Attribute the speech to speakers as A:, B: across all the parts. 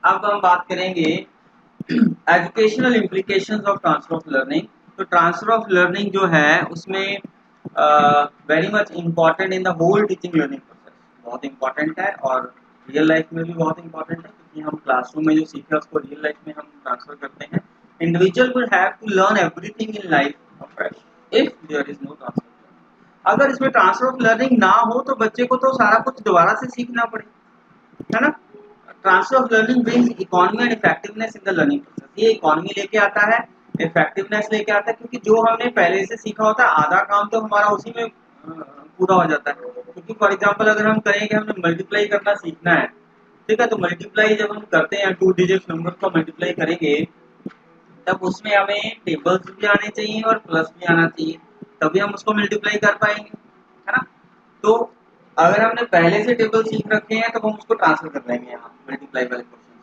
A: अब हम बात करेंगे educational implications of transfer of learning. तो ट्रांसफर ऑफ लर्निंग जो है उसमें very much important in the whole teaching learning process, बहुत इंपॉर्टेंट है और रियल लाइफ में भी बहुत इंपॉर्टेंट है, क्योंकि हम क्लासरूम में जो सीखे उसको रियल लाइफ में हम ट्रांसफर करते हैं। Individual will have to learn everything in life afresh if there is no transfer. अगर इसमें ट्रांसफर ऑफ लर्निंग ना हो तो बच्चे को तो सारा कुछ दोबारा से सीखना पड़े, है ना। Transfer of learning brings economy and effectiveness in the learning process. ये इकोनॉमी लेके आता है, इफेक्टिवनेस लेके आता है, क्योंकि जो हमने पहले से सीखा होता है आधा काम तो हमारा उसी में पूरा हो जाता है। क्योंकि फॉर एग्जांपल अगर हम कहें कि हमने मल्टीप्लाई करना सीखना है, ठीक है, तो मल्टीप्लाई जब हम करते हैं 2 डिजिट नंबर को मल्टीप्लाई करेंगे तब उसमें हमें टेबल्स भी आने चाहिए और प्लस भी आना चाहिए, तभी हम उसको मल्टीप्लाई कर पाएंगे, है ना। तो अगर हमने पहले से टेबल सीख रखे हैं तो हम उसको ट्रांसफर कर देंगे यहाँ मल्टीप्लाई वाले क्वेश्चन,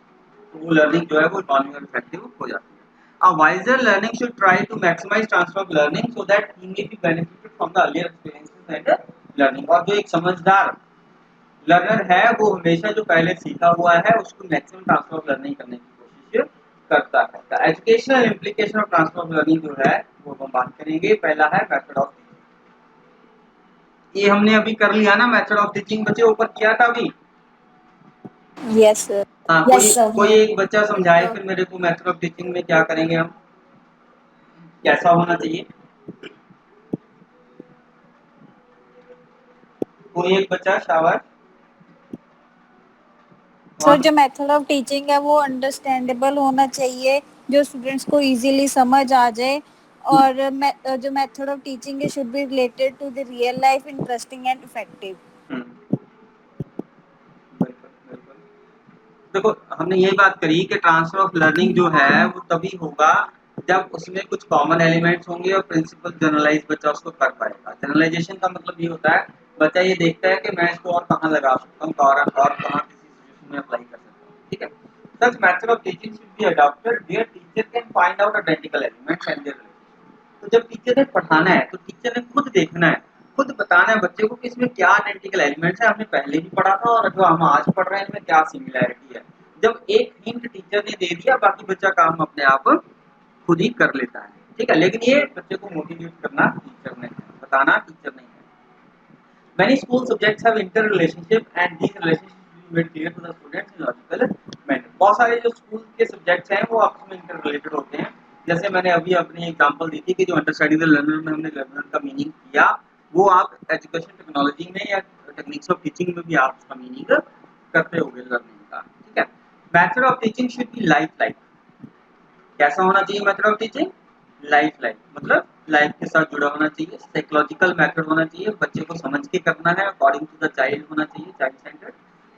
A: तो वो लर्निंग जो है वो इकोनॉमिक और इफेक्टिव हो जाती है। A wiser learning should try to maximize transfer of learning so that he may be benefited from the earlier experiences and learning। और जो एक समझदार लर्नर है वो हमेशा जो पहले सीखा हुआ है उसको मैक्सिमम ट्रांसफर ऑफ लर्निंग करने की कोशिश करता है। The educational implication of transfer of learning जो है वो हम बात करेंगे। पहला है मेथड ऑफ टीचिंग। ये हमने अभी कर लिया ना, मेथड ऑफ टीचिंग बच्चे ऊपर किया था अभी।
B: Yes sir.
A: हाँ, कोई एक बच्चा समझाए फिर मेरे को मेथड ऑफ टीचिंग में क्या करेंगे हम, कैसा होना चाहिए। कोई एक बच्चा शाबाश।
B: सर जो मेथड ऑफ टीचिंग है वो अंडरस्टैंडेबल होना चाहिए, जो स्टूडेंट्स को इजीली समझ आ जाए। और जो मेथड ऑफ टीचिंग है should be related to the real life, interesting and effective.
A: बिल्कुल बिल्कुल। देखो हमने यही बात करी कि ट्रांसफर ऑफ लर्निंग जो है वो तभी होगा जब उसमें कुछ कॉमन एलिमेंट्स होंगे और प्रिंसिपल जनरलाइज बच्चा उसको कर पाएगा। जनरलाइजेशन का मतलब ये होता है बच्चा ये देखता है कि मैं इसको और कहाँ लगा सकता हूँ और कहाँ किसी सिचुएशन में अप्लाई कर सकता हूँ, ठीक है। Such method of teaching should be adopted where teacher can find out identical elements and their relationship. तो जब टीचर ने पढ़ाना है तो टीचर ने खुद देखना है, खुद बताना है बच्चे को कि इसमें क्या आइडेंटिकल एलिमेंट्स है, हमने पहले भी पढ़ा था और जो हम आज पढ़ रहे हैं इनमें क्या सिमिलैरिटी है। जब एक हिंट टीचर ने दे दिया बाकी बच्चा काम अपने आप खुद ही कर लेता है, ठीक है। लेकिन ये बच्चे को मोटिवेट करना टीचर ने है, बताना टीचर नहीं है। Many school subjects have interrelationship and these relationships will be made clear to the students in logical manner। बहुत सारे जो स्कूल के सब्जेक्ट्स हैं वो आपस में इंटर रिलेटेड होते हैं। जैसे मैंने अभी अपनी एग्जांपल दी थी कि जो अंडरस्टैंडिंग द लर्नर में हमने लर्नर का मीनिंग किया, वो आप एजुकेशन टेक्नोलॉजी में या टेक्निक्स ऑफ टीचिंग में भी आप उसका मीनिंग करते होगे लर्निंग का, ठीक है। Method of teaching should B life like. कैसा होना चाहिए method of teaching? Life like मतलब लाइफ के साथ जुड़ा होना चाहिए। साइकोलॉजिकल मेथड होना चाहिए, बच्चे को समझ के करना है, अकॉर्डिंग टू द चाइल्ड होना चाहिए, चाइल्ड सेंटर्ड।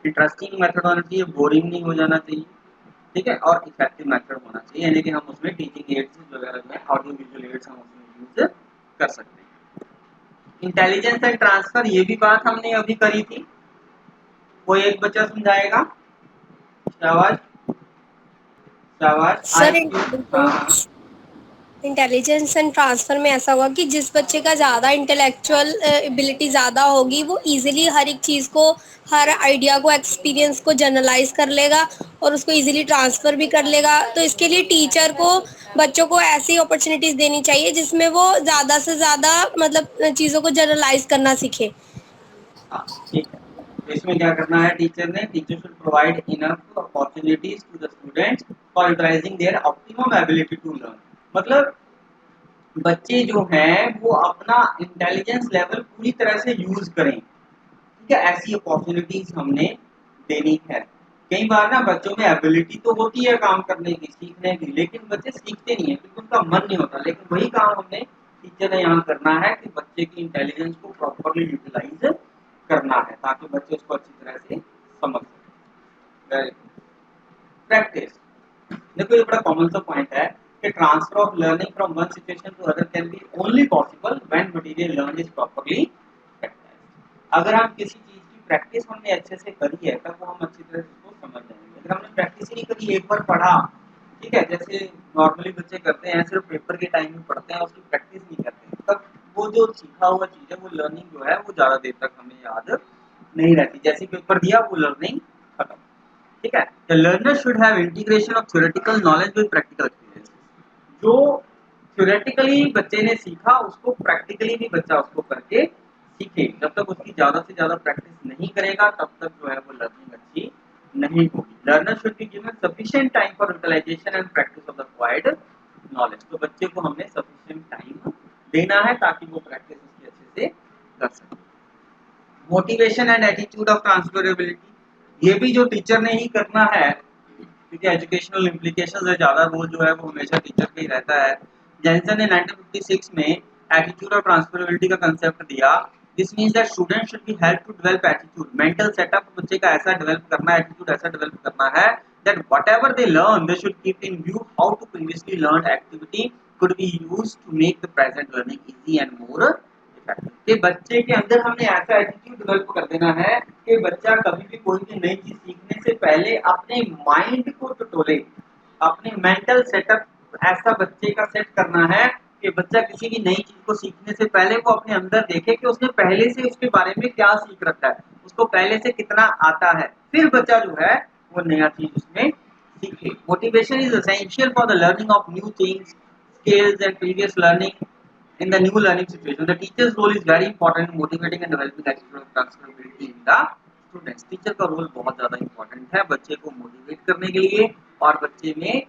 A: इंटरेस्टिंग मेथड होना चाहिए, बोरिंग नहीं हो जाना चाहिए, ठीक है। और इफेक्टिव मेथड होना चाहिए, यानी कि हम उसमें टीचिंग एड्स वगैरह में ऑडियो विजुअल एड्स हम उसमें यूज कर सकते हैं। इंटेलिजेंस एंड ट्रांसफर, ये भी बात हमने अभी करी थी। कोई एक बच्चा समझाएगा? शाबाश शाबाश।
C: Sir
A: IQ. हाँ हाँ।
C: इंटेलिजेंस एंड ट्रांसफर में ऐसा होगा कि जिस बच्चे का ज़्यादा इंटेलेक्चुअल एबिलिटी ज़्यादा होगी वो इजीली हर एक चीज़ को, हर आइडिया को, एक्सपीरियंस को जनरलाइज कर लेगा और उसको इजीली ट्रांसफ़र भी कर लेगा। तो इसके लिए टीचर को बच्चों को ऐसी अपॉर्चुनिटीज़ देनी चाहिए जिसमें वो ज़्यादा से ज़्यादा मतलब चीज़ों को जनरलाइज करना सीखे।
A: हाँ, ठीक है। तो इसमें क्या करना है टीचर ने? Teacher should provide enough opportunities to the students for utilising their optimum ability to learn. मतलब बच्चे जो हैं वो अपना इंटेलिजेंस लेवल पूरी तरह से यूज करें, ठीक है। ऐसी अपॉर्चुनिटीज हमने देनी है। कई बार ना बच्चों में एबिलिटी तो होती है काम करने की, सीखने की, लेकिन बच्चे सीखते नहीं है क्योंकि उनका मन नहीं होता। लेकिन वही काम हमने टीचर ने यहाँ करना है कि बच्चे की इंटेलिजेंस को प्रॉपरली यूटिलाइज करना है ताकि बच्चे उसको अच्छी तरह से समझ सकें। प्रैक्टिस। देखो ये बड़ा कॉमन सा पॉइंट है कि transfer of learning from one situation to other can be only possible when material learn is properly practised. अगर हम किसी चीज की प्रैक्टिस हमने अच्छे से करी है तब वो हम अच्छी तरह से उसको समझ जाएंगे। अगर हमने प्रैक्टिस ही नहीं करी, एक बार पढ़ा, ठीक है, जैसे नॉर्मली बच्चे करते हैं सिर्फ पेपर के टाइम में पढ़ते हैं, उसकी प्रैक्टिस नहीं करते हैं, तब वो जो सीखा हुआ चीज है वो लर्निंग जो है वो ज्यादा देर तक हमें याद नहीं रहती। जैसे पेपर दिया वो लर्निंग खत्म। ठीक है। The learner should have integration of theoretical knowledge with practical experience. जो थ्योरेटिकली बच्चे ने सीखा उसको प्रैक्टिकली भी बच्चा उसको करके सीखे। जब तक उसकी ज्यादा से ज्यादा प्रैक्टिस नहीं करेगा तब तक जो है वो लर्निंग अच्छी नहीं होगी। Learner should be given sufficient time for utilisation and practice of the acquired knowledge. तो बच्चे को हमने सफिशिएंट टाइम देना है ताकि वो प्रैक्टिस उसकी अच्छे से कर सके। Motivation and attitude of transferability, ये भी जो टीचर ने ही करना है क्योंकि एजुकेशनल इम्प्लीकेशंस है, ज्यादा रोल जो है वो हमेशा टीचर का ही रहता है। जेंसन ने 1956 में एटीट्यूड और ट्रांसफरेबिलिटी का कंसेप्ट दिया। This means that student should be help to develop attitude, mental setup बच्चे का ऐसा डेवलप करना है, एटीट्यूड ऐसा डेवलप करना है that whatever they learn they should keep in view how to previously learned activity could be used to make the present learning easy and more effective। कि बच्चे के अंदर हमने ऐसा एटीट्यूड डेवलप कर देना है कि बच्चा कभी भी कोई भी नई चीज सीखने से पहले अपने माइंड को टटोले, अपने मेंटल सेटअप ऐसा बच्चे का सेट करना है कि बच्चा किसी भी नई चीज को सीखने से पहले वो अपने अंदर देखे कि उसने पहले से उसके बारे में क्या सीख रखा है, उसको पहले से कितना आता है, फिर बच्चा जो है वो नया चीज उसमें सीखे। Motivation is essential for the learning of new things, skills and previous learning in the new learning situation. The teacher's role is very important in motivating and developing attitude of transferability in the students। Teacher का role बहुत ज्यादा important है बच्चे को motivate करने के लिए और बच्चे में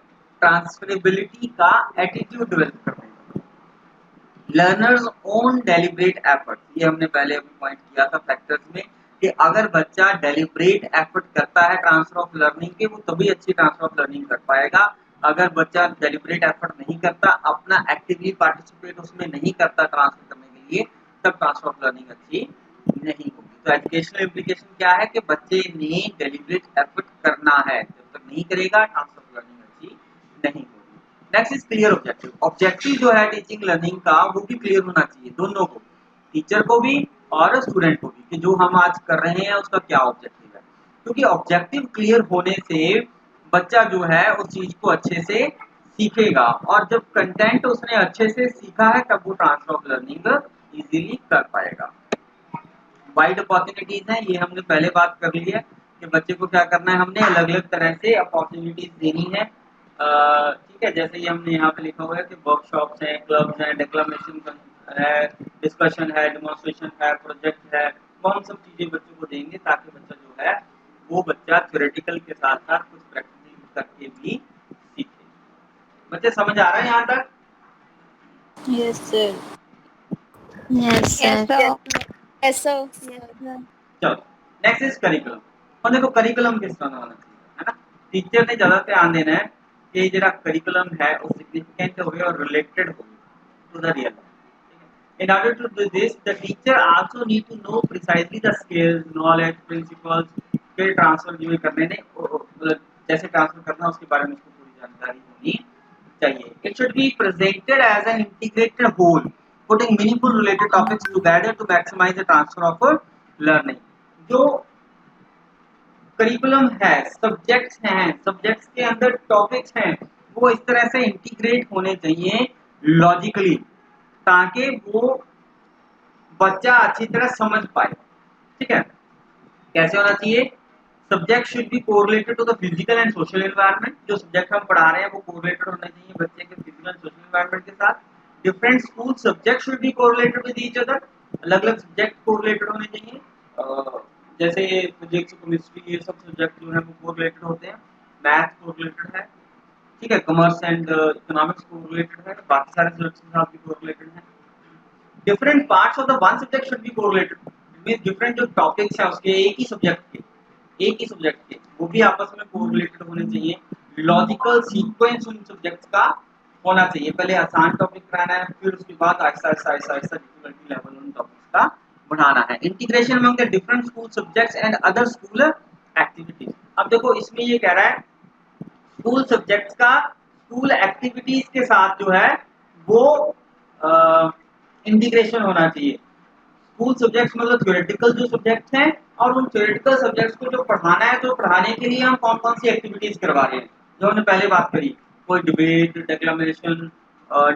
A: ट्रांसफरेबिलिटी का एटीट्यूड डेवलप करने के लिए। लर्नर्स ओन डेलिब्रेट एफर्ट, ये हमने पहले अभी पॉइंट किया था फैक्टर्स में कि अगर बच्चा डेलिब्रेट एफर्ट करता है ट्रांसफर ऑफ लर्निंग के, वो तभी अच्छी ट्रांसफर ऑफ लर्निंग कर पाएगा। अगर बच्चा डेलिब्रेट एफर्ट नहीं करता, अपना एक्टिवली पार्टिसिपेट उसमें नहीं करता ट्रांसफर करने के लिए, तब ट्रांसफर ऑफ लर्निंग अच्छी नहीं होगी। तो एजुकेशनल इम्प्लीकेशन क्या है कि बच्चे ने डेलिब्रेट एफर्ट करना है, जब तक नहीं करेगा ट्रांसफर ऑफ लर्निंग अच्छी नहीं होगी। Next is clear objective. Objective जो है टीचिंग लर्निंग का वो भी क्लियर होना चाहिए दोनों को, टीचर को भी और स्टूडेंट को भी, कि जो हम आज कर रहे हैं उसका क्या ऑब्जेक्टिव है। क्योंकि ऑब्जेक्टिव क्लियर होने से बच्चा जो है उस चीज को अच्छे से सीखेगा और जब कंटेंट उसने अच्छे से सीखा है तब वो ट्रांसफर ऑफ लर्निंग इजीली कर पाएगा। वाइड अपॉर्चुनिटीज हैं, ये हमने पहले बात कर ली है कि बच्चे को क्या करना है, हमने अलग अलग तरह से अपॉर्चुनिटीज देनी है। ठीक है, जैसे ये हमने यहाँ पे लिखा हुआ है कि वर्कशॉप्स हैं, क्लब्स हैं, डिक्लेमेशन है, डिस्कशन है, डेमोन्स्ट्रेशन है, प्रोजेक्ट है, वो हम सब चीजें बच्चों को देंगे ताकि बच्चा जो है वो बच्चा थ्योरेटिकल के साथ साथ कुछ प्रैक्टिकल करके भी सीखे। बच्चे समझ आ रहा है यहाँ तक?
B: Yes, sir.
C: Yes,
B: Yes,
C: sir.
B: sir. Yes, sir.
A: चलो नेक्स्ट इज करिकुलम। और देखो करिकुलम किस तरह होना चाहिए, है ना। टीचर ने ज्यादा ध्यान देना है कि जरा करिकुलम है वो सिग्निफिकेंट हो और रिलेटेड हो to the real. In order to do this, the teacher also need to know precisely the skills, knowledge, principles के ट्रांसफर जो करने ने जैसे ट्रांसफर करना उसके बारे में उसको पूरी जानकारी होनी चाहिए। It should be presented as an integrated whole, putting meaningful related topics together to maximize the transfer of learning। जो करिकुलम है, सब्जेक्ट्स हैं, सब्जेक्ट्स के अंदर टॉपिक्स हैं, वो इस तरह से इंटीग्रेट होने चाहिए लॉजिकली ताकि वो बच्चा अच्छी तरह समझ पाए। ठीक है, कैसे होना चाहिए? Subject should be correlated to the physical and social environment. जो सब्जेक्ट हम पढ़ा रहे हैं वो कोरिलेटेड होना चाहिए बच्चे के फिजिकल एंड सोशल एनवायरनमेंट के साथ। Different school subject should be correlated with each other. अलग अलग सब्जेक्ट कोरिलेटेड होने चाहिए। जैसे फिजिक्स, केमिस्ट्री, ये सब सब्जेक्ट जो है वो कोरिलेटेड होते हैं। मैथ कोरिलेटेड है, ठीक है, कॉमर्स एंड इकोनॉमिक्स कोरिलेटेड है, बाकी सारे सब्जेक्ट्स के साथ भी कोरिलेटेड है। Different parts of the one subject should be correlated, means different जो टॉपिक्स हैं उसके एक ही सब्जेक्ट के वो भी आपस में कोरिलेटेड होने चाहिए। लॉजिकल सीक्वेंस उन सब्जेक्ट्स का होना चाहिए, पहले आसान टॉपिक कराना है, फिर उसके बाद आहिस्ता आहिस्ता डिफिकल्टी लेवल उन टॉपिक्स का बढ़ाना है। Integration among the different school subjects and other school activities. अब देखो इसमें ये कह रहा है स्कूल सब्जेक्ट्स का स्कूल एक्टिविटीज के साथ जो है वो इंटीग्रेशन होना चाहिए। स्कूल सब्जेक्ट्स मतलब थ्योरेटिकल जो सब्जेक्ट्स हैं और उन थ्योरेटिकल सब्जेक्ट्स को जो पढ़ाना है, तो पढ़ाने के लिए हम कौन कौन सी एक्टिविटीज करवा रहे हैं, जो हमने पहले बात करी, कोई डिबेट, डिक्लेमेशन,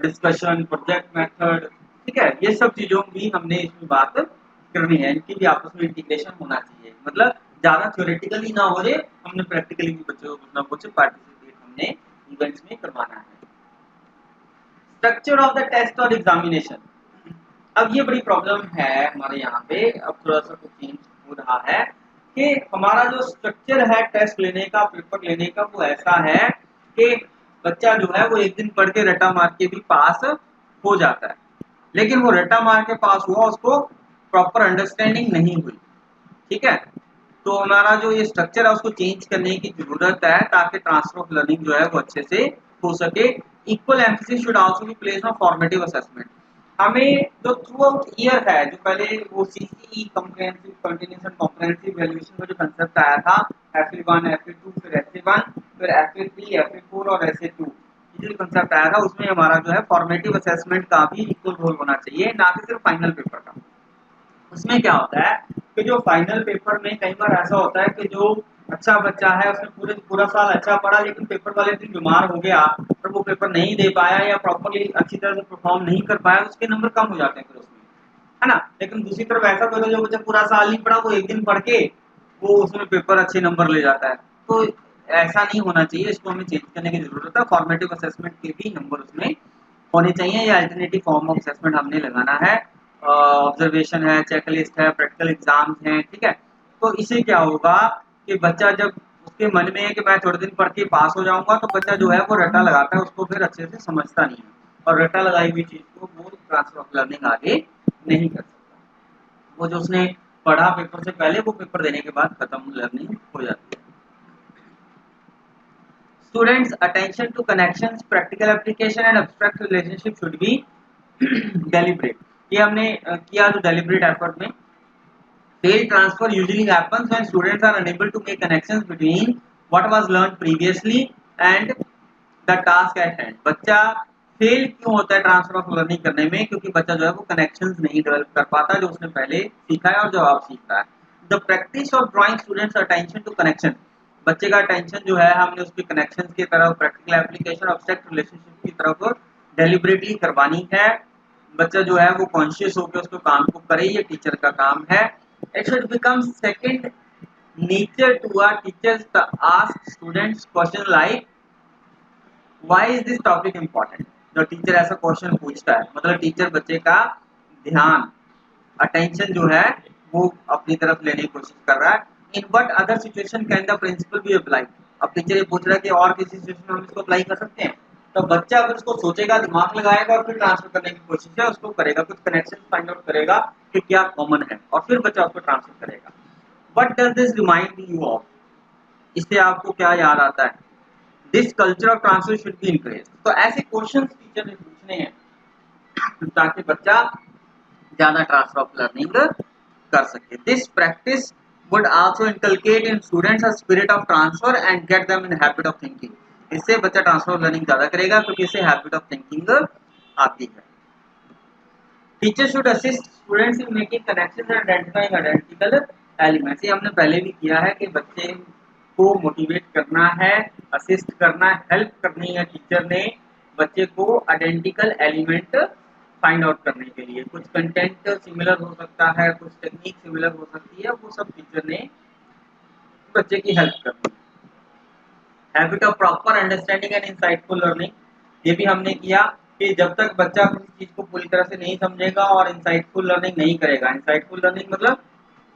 A: डिस्कशन, प्रोजेक्ट मेथड, ठीक है, ये सब चीजों की हमने इसमें बात करनी है, इनकी भी आपस में इंटीग्रेशन होना चाहिए। मतलब ज़्यादा थ्योरेटिकली ना हो रहे, हमने प्रैक्टिकली भी बच्चों को कुछ ना कुछ पार्टिसिपेट हमने इवेंट्स में करवाना है। स्ट्रक्चर ऑफ द टेस्ट और एग्जामिनेशन, अब ये बड़ी प्रॉब्लम है हमारे यहाँ पे, अब थोड़ा सा कुछ चेंज हो रहा है कि हमारा जो स्ट्रक्चर है टेस्ट लेने का, पेपर लेने का, वो ऐसा है कि बच्चा जो है वो एक दिन पढ़ के रट्टा मार के भी पास हो जाता है, लेकिन वो रट्टा मार के पास हुआ, उसको प्रॉपर अंडरस्टैंडिंग नहीं हुई। ठीक है, तो हमारा जो ये स्ट्रक्चर है उसको चेंज करने की जरूरत है ताकि ट्रांसफर ऑफ लर्निंग जो है वो अच्छे से हो सके। Equal emphasis should also be placed on formative assessment. हमें जो थ्रू आउट ईयर है, जो पहले वो CCE comprehensive continuous and comprehensive valuation का जो कंसेप्ट आया था, FA1 FA2 फिर SA1 फिर FA3 FA4 और SA2, ये जो कंसेप्ट आया था उसमें हमारा जो है फॉर्मेटिव असेसमेंट का भी इक्वल रोल होना चाहिए, ना कि सिर्फ फाइनल पेपर का। उसमें क्या होता है कि जो फाइनल पेपर में कई बार ऐसा होता है कि जो अच्छा बच्चा है उसने पूरा साल अच्छा पढ़ा, लेकिन पेपर वाले दिन बीमार हो गया और वो पेपर नहीं दे पाया या प्रॉपरली अच्छी तरह से परफॉर्म नहीं कर पाया, तो उसके नंबर कम हो जाते हैं फिर उसमें, है ना। लेकिन दूसरी तरफ ऐसा कोई जो बच्चा पूरा साल नहीं पढ़ा, वो एक दिन पढ़ के वो उसमें पेपर अच्छे नंबर ले जाता है, तो ऐसा नहीं होना चाहिए। इसको हमें चेंज करने की जरूरत है। फॉर्मेटिव असेसमेंट के भी नंबर उसमें होने चाहिए, या अल्टरनेटिव फॉर्म ऑफ असेसमेंट हमने लगाना है। ऑब्जर्वेशन है, चेकलिस्ट है, प्रैक्टिकल एग्जाम्स हैं, ठीक है। तो इससे क्या होगा कि बच्चा जब उसके मन में है कि मैं थोड़े दिन पढ़ के पास हो जाऊंगा, तो बच्चा जो है वो रट्टा लगाता है, उसको फिर अच्छे से समझता नहीं है, और रट्टा लगाई हुई चीज को वो ट्रांसफर ऑफ लर्निंग आगे नहीं कर सकता। वो जो उसने पढ़ा पेपर से पहले, वो पेपर देने के बाद खत्म लर्निंग हो जाती है। Students attention to connections, practical application and abstract relationship should be deliberate. ये हमने किया जो डेलिब्रेट एफर्ट में। Failed transfer usually happens when students are unable to make connections between what was learned previously and the task at hand। बच्चा fail क्यों होता है transfer of learning करने में? क्योंकि बच्चा जो है वो कनेक्शंस नहीं डेवलप कर पाता जो उसने पहले सीखा है और जो आप सीख रहा है। The practice of drawing students attention to connection, बच्चे का अटेंशन जो है हमने उसके कनेक्शंस की तरफ, प्रैक्टिकल एप्लीकेशन, ऑब्जेक्ट रिलेशनशिप की तरफ डेलिबरेटली करवानी है। बच्चा जो है वो कॉन्शियस होकर उसको काम को करे, ये टीचर का काम है। It should become second nature to our teachers to ask students question like why is this topic important। जो टीचर ऐसा क्वेश्चन पूछता है, मतलब टीचर बच्चे का ध्यान, अटेंशन जो है वो अपनी तरफ लेने की कोशिश कर रहा है। In what other situation can the principle be apply. अब टीचर ये पूछ रहा है कि और किसी सिचुएशन में हम इसको अप्लाई कर सकते हैं, तो बच्चा अगर उसको सोचेगा, दिमाग लगाएगा और फिर ट्रांसफर करने की कोशिश है उसको करेगा, कुछ कनेक्शन फाइंड आउट करेगा कि क्या कॉमन है, और फिर बच्चा उसको ट्रांसफर करेगा। What does this remind you of, इससे आपको क्या याद आता है? This culture of transfer should be encourage. तो ऐसे क्वेश्चन टीचर ने पूछने हैं ताकि बच्चा ज्यादा ट्रांसफर ऑफ लर्निंग कर सके। This practice would also inculcate in students a spirit of transfer and get them in habit of thinking। इससे बच्चा ट्रांसफर ऑफ लर्निंग ज्यादा करेगा क्योंकि इससे हैबिट ऑफ थिंकिंग आती है। Teacher should assist students in making connections and identifying identical elements. ये हमने पहले भी किया है कि बच्चे को मोटिवेट करना है, असिस्ट करना है, हेल्प करनी है टीचर ने बच्चे को आइडेंटिकल एलिमेंट फाइंड आउट करने के लिए। कुछ कंटेंट सिमिलर हो सकता है, कुछ टेक्निक सिमिलर हो सकती है, वो सब टीचर ने बच्चे की हेल्प करनी है। Habit of proper understanding and insightful learning, ये भी हमने किया कि जब तक बच्चा किसी चीज को पूरी तरह से नहीं समझेगा और इंसाइटफुल लर्निंग नहीं करेगा, इंसाइटफुल लर्निंग मतलब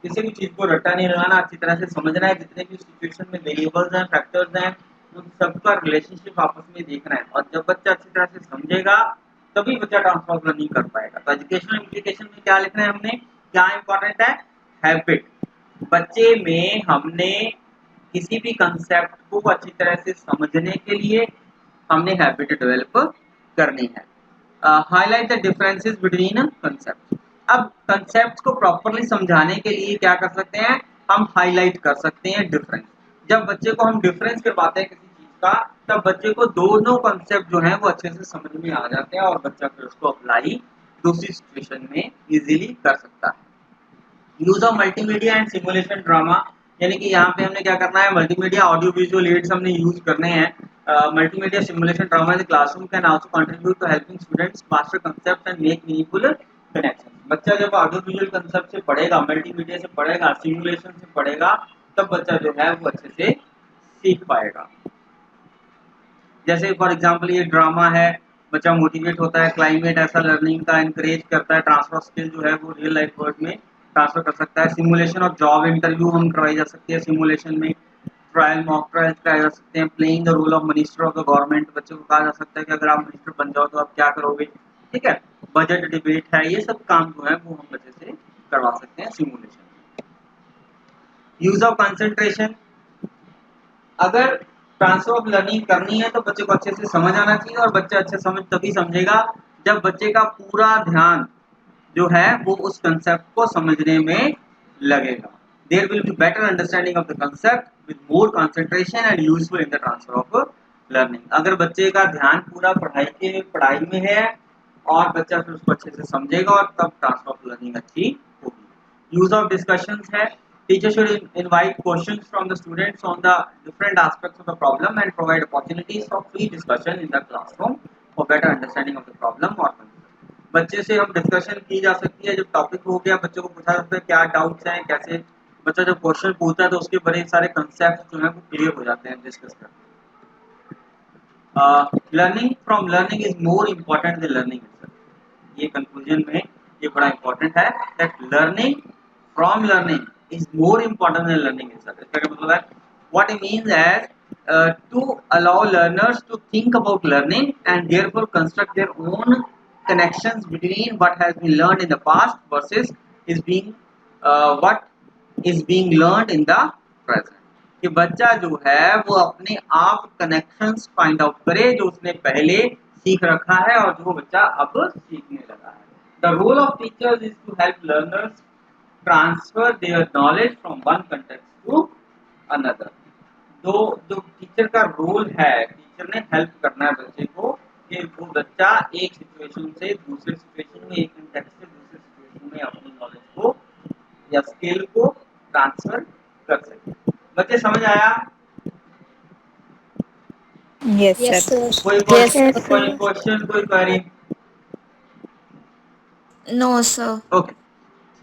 A: किसी भी चीज को रट्टा नहीं लगाना, अच्छी तरह से समझना है, जितने भी सिचुएशन में वेरिएबल्स हैं, फैक्टर्स हैं, उन सबका रिलेशनशिप आपस में देखना है, और जब बच्चा अच्छी तरह से समझेगा तभी बच्चा ट्रांसफर ऑफ लर्निंग कर पाएगा। तो एजुकेशनल इम्प्लीकेशन में क्या लिखना है हमने, क्या इंपॉर्टेंट है? हैबिट। बच्चे में हमने किसी भी कंसेप्ट को अच्छी तरह से समझने के लिए हमने हैबिट डेवलप करनी है। Highlight the differences between concept. अब कंसेप्ट को प्रॉपरली समझाने के लिए क्या कर सकते हैं हम? हाईलाइट कर सकते हैं डिफरेंस। जब बच्चे को हम डिफरेंस करवाते हैं किसी चीज का, तब बच्चे को दोनों कंसेप्ट जो है वो अच्छे से समझ में आ जाते हैं और बच्चा फिर उसको अप्लाई दूसरी सिचुएशन में इजीली कर सकता है। Use of multimedia and simulation drama, यानी कि यहाँ पे हमने क्या करना है, मल्टीमीडिया ऑडियो विजुअल एड्स हमने यूज करने हैं। Multimedia simulation drama in the classroom can also contribute to helping students master concepts and make meaningful connection. बच्चा जब ऑडियो विजुअल कांसेप्ट से पढ़ेगा, मल्टीमीडिया से पढ़ेगा, सिमुलेशन से पढ़ेगा, तब बच्चा जो है वो अच्छे से सीख पाएगा। जैसे फॉर एग्जांपल ये ड्रामा है, बच्चा मोटिवेट होता है, क्लाइमेट ऐसा लर्निंग का एनकरेज करता है, ट्रांसफर स्किल जो है वो रियल लाइफ वर्ल्ड में ट्रांसफर कर सकता है। सिमुलेशन ऑफ जॉब इंटरव्यू हम करवाई जा सकती है, सिमुलेशन में ट्रायल मॉक ट्रायल कराए जा सकते हैं। Playing the role of minister of the government, बच्चे को कहा जा सकता है कि अगर आप मिनिस्टर बन जाओ तो आप क्या करोगे, ठीक है। बजट डिबेट है, ये सब काम जो है वो हम बच्चे से करवा सकते हैं सिमुलेशन। यूज ऑफ कंसंट्रेशन, अगर ट्रांसफर ऑफ लर्निंग करनी है तो बच्चे को अच्छे से समझ आना चाहिए, और बच्चा अच्छे समझ तभी समझेगा जब बच्चे का पूरा ध्यान जो है वो उस कंसेप्ट को समझने में लगेगा। There will be better understanding of the concept with more concentration and useful in the transfer of learning. अगर बच्चे का ध्यान पूरा पढ़ाई में है और बच्चा फिर उसको अच्छे से समझेगा, और तब ट्रांसफर ऑफ लर्निंग अच्छी होगी। यूज ऑफ डिस्कशंस है, teacher should invite questions from the students on the different aspects of the problem and provide opportunities for free discussion in the classroom for better understanding of the problem or concept। बच्चे से हम discussion की जा सकती है, जब topic हो गया बच्चे को पूछा जाता है क्या डाउट्स हैं, कैसे बच्चा जब क्वेश्चन पूछता है तो उसके बड़े सारे कंसेप्ट जो है वो क्लियर हो जाते हैं डिस्कस करके। Learning from learning is more important then learning itself, ये कंक्लूजन में ये बड़ा इंपॉर्टेंट है that learning from learning is more important than learning itself। इसका क्या मतलब है? What it means as to allow learners to think about learning and therefore construct their own connections between what has been learned in the past versus what is being learned in the present। कि बच्चा जो है वो अपने आप connections find out करे जो उसने पहले सीख रखा है और जो बच्चा अब सीखने लगा है। The role of teachers is to help learners transfer their knowledge from one context to another। जो टीचर का रोल है, टीचर ने हेल्प करना है बच्चे को कि वो बच्चा एक सिचुएशन से दूसरे सिचुएशन में, एक कंटेक्स्ट से दूसरे सिचुएशन में अपनी नॉलेज को या स्किल को ट्रांसफर कर सके। बच्चे समझ आया?
B: Yes,
C: Yes,
B: sir.
C: sir.
A: कोई
B: Yes,
A: क्वेश्चन,
B: sir.
A: कोई क्वेश्चन, कोई क्वेरी?
D: No, sir.
A: ओके,